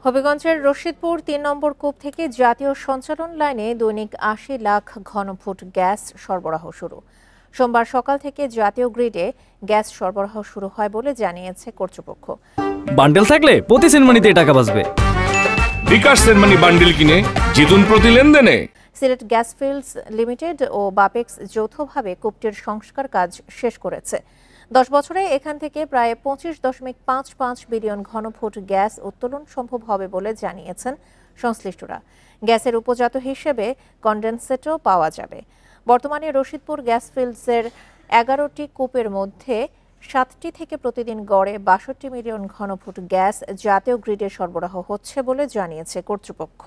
হবিগঞ্জের রশিদপুর ৩ নম্বর কূপ থেকে জাতীয় সঞ্চালন লাইনে দৈনিক ৮০ লাখ ঘনফুট গ্যাস সরবরাহ শুরু। সোমবার সকাল থেকে জাতীয় গ্রিডে গ্যাস সরবরাহ শুরু হয় বলে জানিয়েছে কর্তৃপক্ষ। বান্ডেল থাকলে প্রতি সেনমানিতে টাকা বাঁচবে। বিকাশ সেনমানি বান্ডেল কিনে জিতুন প্রতি লেনদেনে। সিলেট গ্যাস ফিল্ডস লিমিটেড ও বাপেক্স যৌথভাবে কূপটির সংস্কার কাজ শেষ করেছে। 10 বছরে এখান থেকে প্রায় 25.55 বিলিয়ন ঘনফুট গ্যাস উত্তোলন সম্ভব হবে বলে জানিয়েছেন সংশ্লিষ্টরা। গ্যাসের উপজাত হিসেবে কনডেনসেটও পাওয়া যাবে। বর্তমানে রশিদপুর গ্যাস ফিল্ডসের 11টি কূপের মধ্যে 7টি থেকে প্রতিদিন গড়ে 62 মিলিয়ন ঘনফুট গ্যাস জাতীয় গ্রিডে সরবরাহ হচ্ছে বলে জানিয়েছে কর্তৃপক্ষ।